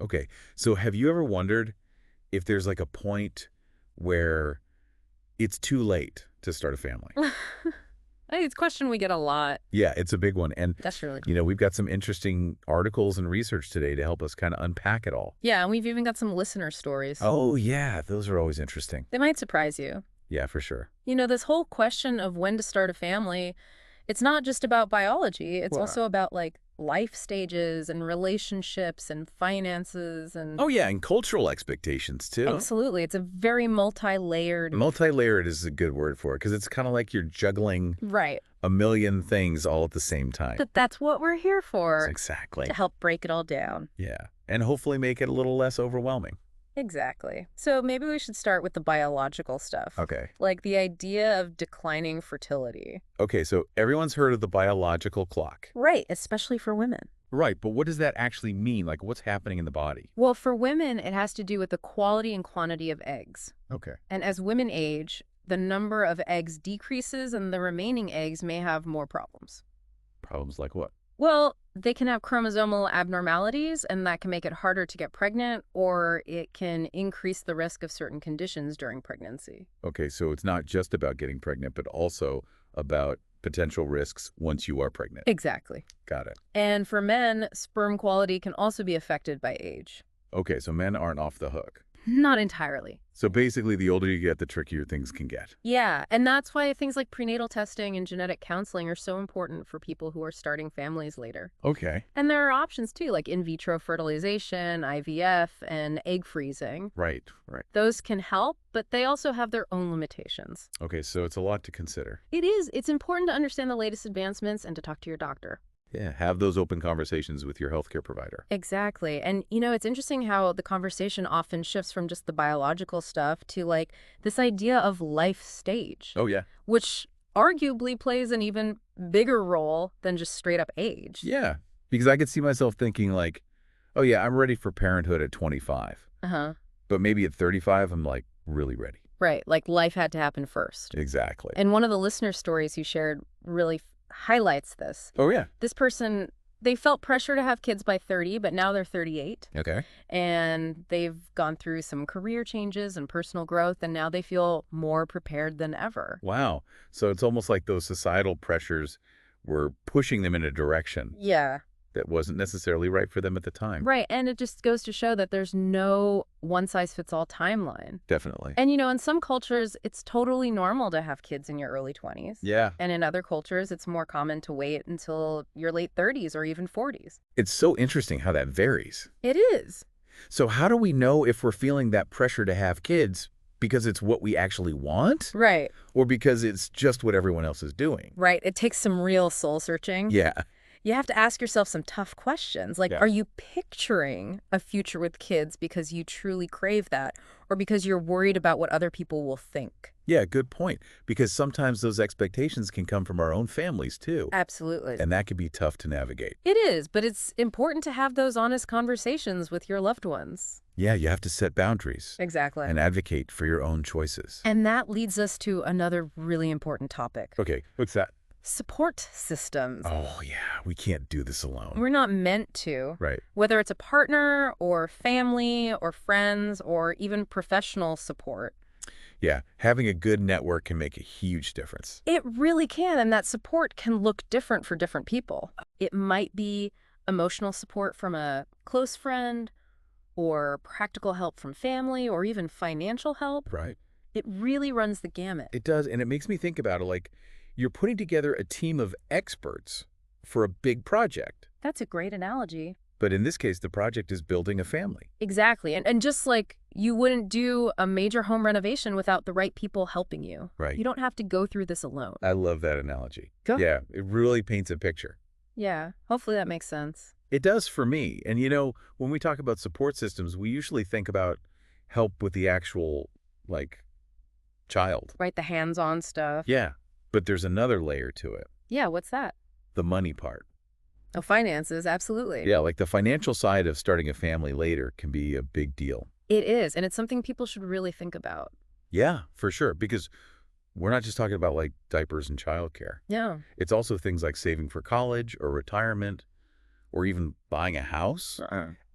Okay. So have you ever wondered if there's like a point where it's too late to start a family? It's a question we get a lot. Yeah, it's a big one. And, That's really we've got some interesting articles and research today to help us kind of unpack it all. Yeah, and we've even got some listener stories. Oh, yeah. Those are always interesting. They might surprise you. Yeah, for sure. This whole question of when to start a family, it's not just about biology. It's Wow. also about like life stages and relationships and finances and Oh, yeah. And cultural expectations, too. absolutely. It's a very multi-layered. Multi-layered is a good word for it because it's kind of like you're juggling Right. a million things all at the same time. But that's what we're here for, Exactly. to help break it all down. Yeah. And hopefully make it a little less overwhelming. Exactly. So maybe we should start with the biological stuff. Okay. Like the idea of declining fertility. Okay, so everyone's heard of the biological clock. Right, especially for women. Right, but what does that actually mean? Like, what's happening in the body? Well, for women, it has to do with the quality and quantity of eggs. Okay. And as women age, the number of eggs decreases and the remaining eggs may have more problems. Problems like what? Well, they can have chromosomal abnormalities, and that can make it harder to get pregnant, or it can increase the risk of certain conditions during pregnancy. Okay, so it's not just about getting pregnant, but also about potential risks once you are pregnant. Exactly. Got it. And for men, sperm quality can also be affected by age. Okay, so men aren't off the hook. Not entirely. So basically, the older you get, the trickier things can get. Yeah, and that's why things like prenatal testing and genetic counseling are so important for people who are starting families later. Okay. And there are options too, like in vitro fertilization, IVF, and egg freezing. Right, right. Those can help, but they also have their own limitations. Okay, so it's a lot to consider. It is. It's important to understand the latest advancements and to talk to your doctor. Yeah, have those open conversations with your healthcare provider. Exactly. And, it's interesting how the conversation often shifts from just the biological stuff to like this idea of life stage, Oh, yeah. which arguably plays an even bigger role than just straight up age. Yeah, because I could see myself thinking like, oh, yeah, I'm ready for parenthood at 25. Uh-huh. But maybe at 35, I'm like really ready. Right. Like life had to happen first. Exactly. And one of the listener stories you shared really highlights this. Oh, yeah. This person, they felt pressure to have kids by 30, but now they're 38. Okay. And they've gone through some career changes and personal growth, and now they feel more prepared than ever. Wow. So it's almost like those societal pressures were pushing them in a direction Yeah. that wasn't necessarily right for them at the time. Right. And it just goes to show that there's no one-size-fits-all timeline. Definitely. And, in some cultures, it's totally normal to have kids in your early 20s. Yeah. And in other cultures, it's more common to wait until your late 30s or even 40s. It's so interesting how that varies. It is. So how do we know if we're feeling that pressure to have kids because it's what we actually want Right. or because it's just what everyone else is doing? Right. It takes some real soul searching. Yeah. You have to ask yourself some tough questions. Like, Yeah. are you picturing a future with kids because you truly crave that or because you're worried about what other people will think? Yeah, good point. Because sometimes those expectations can come from our own families, too. Absolutely. And that can be tough to navigate. It is, but it's important to have those honest conversations with your loved ones. Yeah, you have to set boundaries Exactly. and advocate for your own choices. And that leads us to another really important topic. Okay, what's that? Support systems. Oh, yeah, we can't do this alone. We're not meant to. Right. Whether it's a partner or family or friends or even professional support. Yeah, having a good network can make a huge difference. It really can, and that support can look different for different people. It might be emotional support from a close friend or practical help from family or even financial help. Right. It really runs the gamut. It does, and it makes me think about it like you're putting together a team of experts for a big project. That's a great analogy. But in this case, the project is building a family. Exactly. And just like you wouldn't do a major home renovation without the right people helping you. Right. You don't have to go through this alone. I love that analogy. Go. Yeah, it really paints a picture. Yeah. Hopefully that makes sense. It does for me. And when we talk about support systems, we usually think about help with the actual, child. Right. The hands-on stuff. Yeah, but there's another layer to it. Yeah. What's that? The money part. Oh, finances. Absolutely. Yeah, like the financial side of starting a family later can be a big deal. It is. And it's something people should really think about. Yeah, for sure. Because we're not just talking about diapers and childcare. Yeah. It's also things like saving for college or retirement or even buying a house.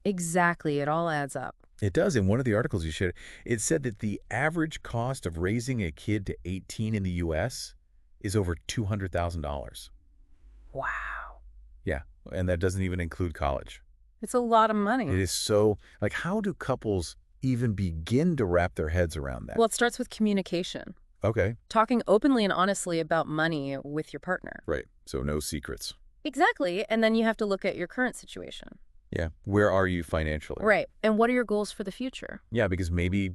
Exactly. It all adds up. It does. In one of the articles you shared, it said that the average cost of raising a kid to 18 in the U.S. is over $200,000. Wow. Yeah, and that doesn't even include college. It's a lot of It money. is so, like, how do couples even begin to wrap their heads around that? Well, it starts with communication. Okay, Talking openly and honestly about money with your partner. right. So no secrets. Exactly. And then you have to look at your current situation. Yeah. Where are you financially? Right. And what are your goals for the future? Yeah, because maybe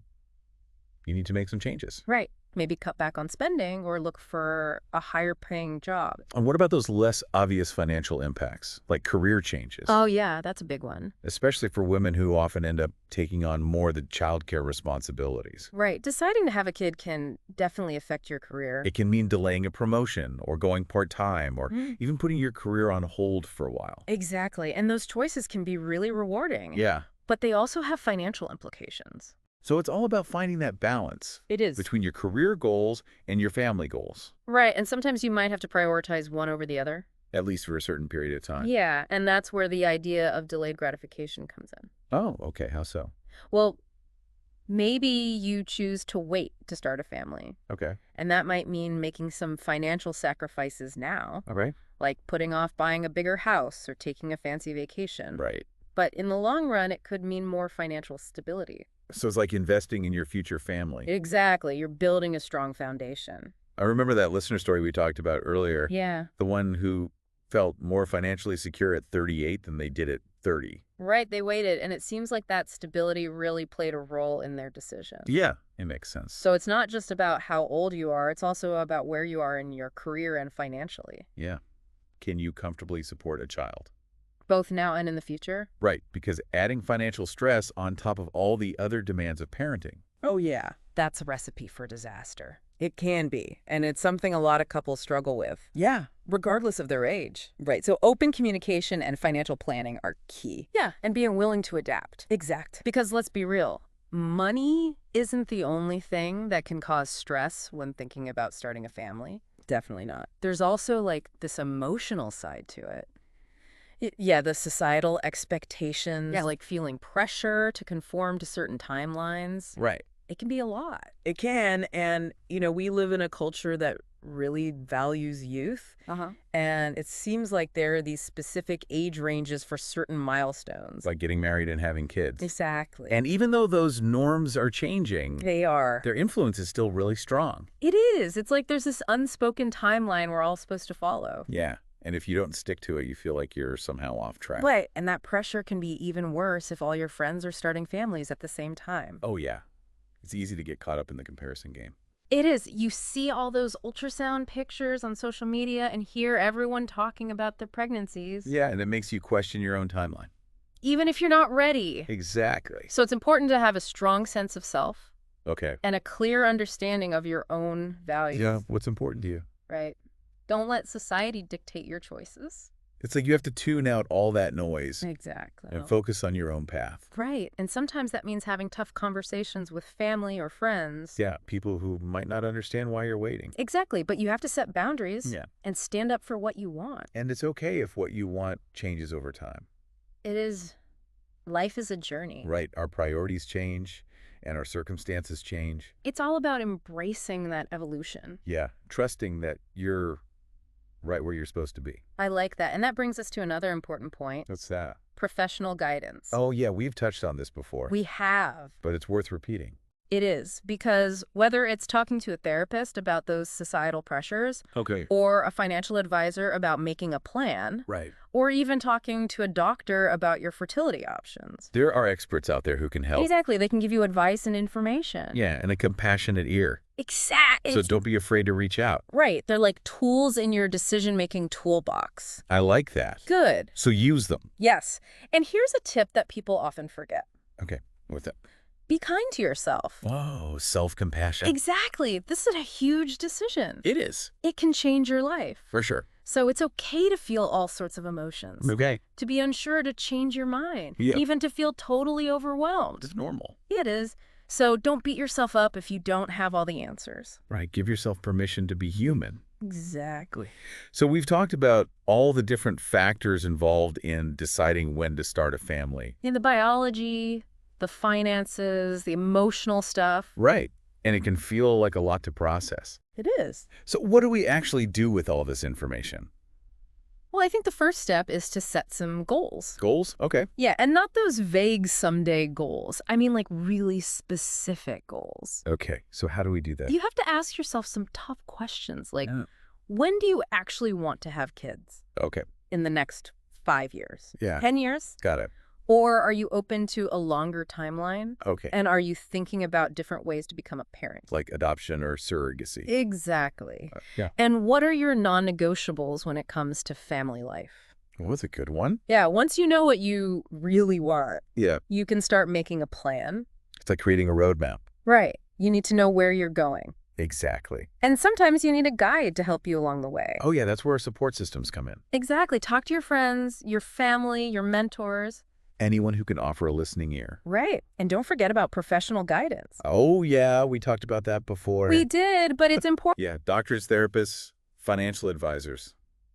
you need to make some changes. Right. Maybe cut back on spending or look for a higher paying job. And what about those less obvious financial impacts, like career changes? Oh, yeah, that's a big one. Especially for women who often end up taking on more of the childcare responsibilities. Right. Deciding to have a kid can definitely affect your career. It can mean delaying a promotion or going part-time or even putting your career on hold for a while. Exactly. And those choices can be really rewarding. Yeah. But they also have financial implications. So it's all about finding that balance It is. between your career goals and your family goals, Right. And sometimes you might have to prioritize one over the other. at least for a certain period of time. Yeah. And that's where the idea of delayed gratification comes in. Oh, okay. How so? Well, maybe you choose to wait to start a family. Okay. And that might mean making some financial sacrifices now, All right. like putting off buying a bigger house or taking a fancy vacation. Right. But in the long run, it could mean more financial stability. So it's like investing in your future family. Exactly. You're building a strong foundation. I remember that listener story we talked about earlier. Yeah. The one who felt more financially secure at 38 than they did at 30. Right. They waited. And it seems like that stability really played a role in their decision. Yeah, it makes sense. So it's not just about how old you are. It's also about where you are in your career and financially. Yeah. Can you comfortably support a child? Both now and in the future? Right, because adding financial stress on top of all the other demands of parenting. Oh, yeah. That's a recipe for disaster. It can be, and it's something a lot of couples struggle with. Yeah, regardless of their age. Right, so open communication and financial planning are key. Yeah, and being willing to adapt. Exact. Because let's be real, money isn't the only thing that can cause stress when thinking about starting a family. Definitely not. There's also like this emotional side to it. Yeah, the societal expectations. Yeah, like feeling pressure to conform to certain timelines. Right. It can be a lot. It can, and, we live in a culture that really values youth, and it seems like there are these specific age ranges for certain milestones. Like getting married and having kids. Exactly. And even though those norms are changing, They are. their influence is still really strong. It is. It's like there's this unspoken timeline we're all supposed to follow. Yeah. And if you don't stick to it, you feel like you're somehow off track. Right, and that pressure can be even worse if all your friends are starting families at the same time. Oh, yeah. It's easy to get caught up in the comparison game. It is. You see all those ultrasound pictures on social media and hear everyone talking about their pregnancies. Yeah, and it makes you question your own timeline. Even if you're not ready. Exactly. So it's important to have a strong sense of self Okay. and a clear understanding of your own values. Yeah, what's important to you? Right. Don't let society dictate your choices. It's like you have to tune out all that noise Exactly. and focus on your own path. Right. And sometimes that means having tough conversations with family or friends. Yeah, people who might not understand why you're waiting. Exactly. But you have to set boundaries Yeah. and stand up for what you want. And it's okay if what you want changes over time. It is. Life is a journey. Right. Our priorities change and our circumstances change. It's all about embracing that evolution. Yeah. Trusting that you're right where you're supposed to be. I like that. And that brings us to another important point. What's that? Professional guidance. Oh, yeah. We've touched on this before. We have. But it's worth repeating. It is, because whether it's talking to a therapist about those societal pressures, Okay. or a financial advisor about making a plan, Right. or even talking to a doctor about your fertility options. There are experts out there who can help. Exactly. They can give you advice and information. Yeah, and a compassionate ear. Exactly. So don't be afraid to reach out. Right. They're like tools in your decision-making toolbox. I like that. Good. So use them. Yes. And here's a tip that people often forget. Okay. What's that? Be kind to yourself. Oh, self-compassion. Exactly. This is a huge decision. It is. It can change your life. For sure. So it's okay to feel all sorts of emotions. Okay. To be unsure, to change your mind. Yeah. Even to feel totally overwhelmed. It's normal. It is. So don't beat yourself up if you don't have all the answers. Right. Give yourself permission to be human Exactly. So we've talked about all the different factors involved in deciding when to start a family. In the biology, the finances, the emotional stuff. Right. And it can feel like a lot to process. It is. So what do we actually do with all this information? Well, I think the first step is to set some goals. Goals? Okay. Yeah, and not those vague someday goals. I mean, like really specific goals. Okay. So how do we do that? You have to ask yourself some tough questions, like, Yeah. when do you actually want to have kids Okay. in the next 5 years? Yeah. 10 years? Got it. Or are you open to a longer timeline? Okay. And are you thinking about different ways to become a parent? Like adoption or surrogacy. Exactly. Yeah. And what are your non-negotiables when it comes to family life? Well, that's a good one. Yeah, once you know what you really want, Yeah. you can start making a plan. It's like creating a roadmap. Right. You need to know where you're going. Exactly. And sometimes you need a guide to help you along the way. Oh, yeah. That's where support systems come in. Exactly. Talk to your friends, your family, your mentors. Anyone who can offer a listening ear. Right. And don't forget about professional guidance. Oh, yeah. We talked about that before. We did, but it's important. Yeah. Doctors, therapists, financial advisors.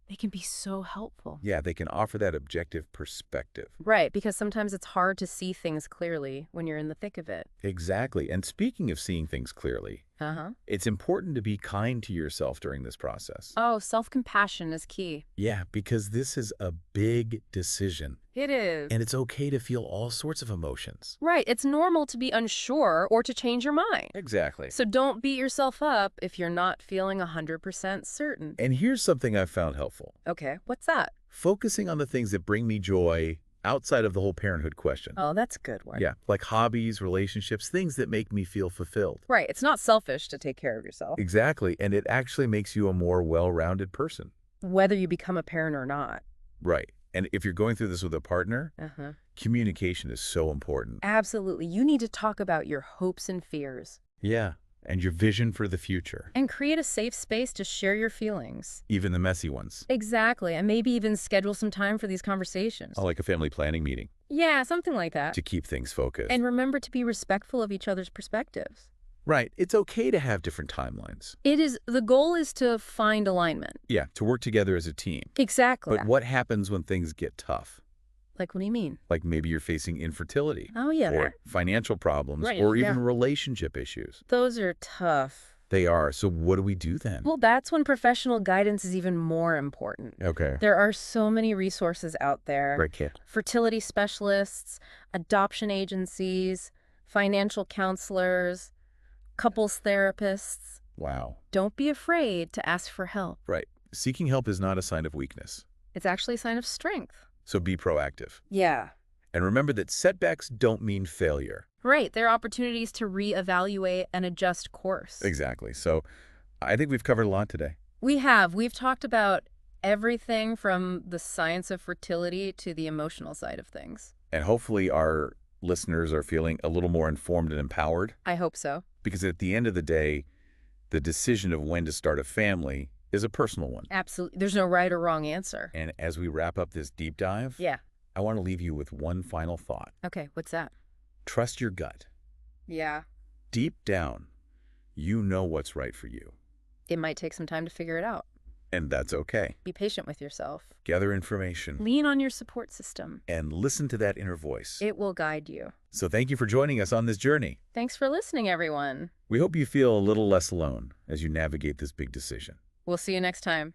They can be so helpful. Yeah. They can offer that objective perspective. Right, because sometimes it's hard to see things clearly when you're in the thick of it. Exactly. And speaking of seeing things clearly, Uh-huh. it's important to be kind to yourself during this process. Oh, self-compassion is key. Yeah, because this is a big decision. It is. And it's okay to feel all sorts of emotions. Right, it's normal to be unsure or to change your mind. Exactly. So don't beat yourself up if you're not feeling 100% certain. And here's something I've found helpful. Okay, what's that? Focusing on the things that bring me joy outside of the whole parenthood question. Oh, that's a good one. Yeah, like hobbies, relationships, things that make me feel fulfilled. Right, it's not selfish to take care of yourself, Exactly, and it actually makes you a more well-rounded person. whether you become a parent or not. Right. And if you're going through this with a partner, Uh-huh. communication is so important. Absolutely. You need to talk about your hopes and fears. Yeah, and your vision for the future, And create a safe space to share your feelings. even the messy ones. Exactly, and maybe even schedule some time for these conversations. Like a family planning meeting Yeah, something like that. to keep things focused. And remember to be respectful of each other's perspectives. Right, it's okay to have different timelines. The goal is to find alignment. Yeah, to work together as a team. Exactly. But what happens when things get tough? Like, what do you mean? Like maybe you're facing infertility. Oh, yeah. Or financial problems. Right, Or even yeah. relationship issues. Those are tough. They are. So what do we do then? Well, that's when professional guidance is even more important. Okay. There are so many resources out there. Right, kid. Fertility specialists, adoption agencies, financial counselors, couples therapists. Wow. Don't be afraid to ask for help. Right. Seeking help is not a sign of weakness. It's actually a sign of strength. So be proactive. Yeah. And remember that setbacks don't mean failure. Right. There are opportunities to reevaluate and adjust course. Exactly. So I think we've covered a lot today. We have. We've talked about everything from the science of fertility to the emotional side of things. And hopefully our listeners are feeling a little more informed and empowered. I hope so. Because at the end of the day, the decision of when to start a family is a personal one. Absolutely. There's no right or wrong answer. And as we wrap up this deep dive, Yeah. I want to leave you with one final thought. Okay. What's that? Trust your gut. Yeah. Deep down, you know what's right for you. It might take some time to figure it out. And that's okay. Be patient with yourself. Gather information Lean on your support system. and listen to that inner voice. It will guide you. So thank you for joining us on this journey. Thanks for listening, everyone. We hope you feel a little less alone as you navigate this big decision. We'll see you next time.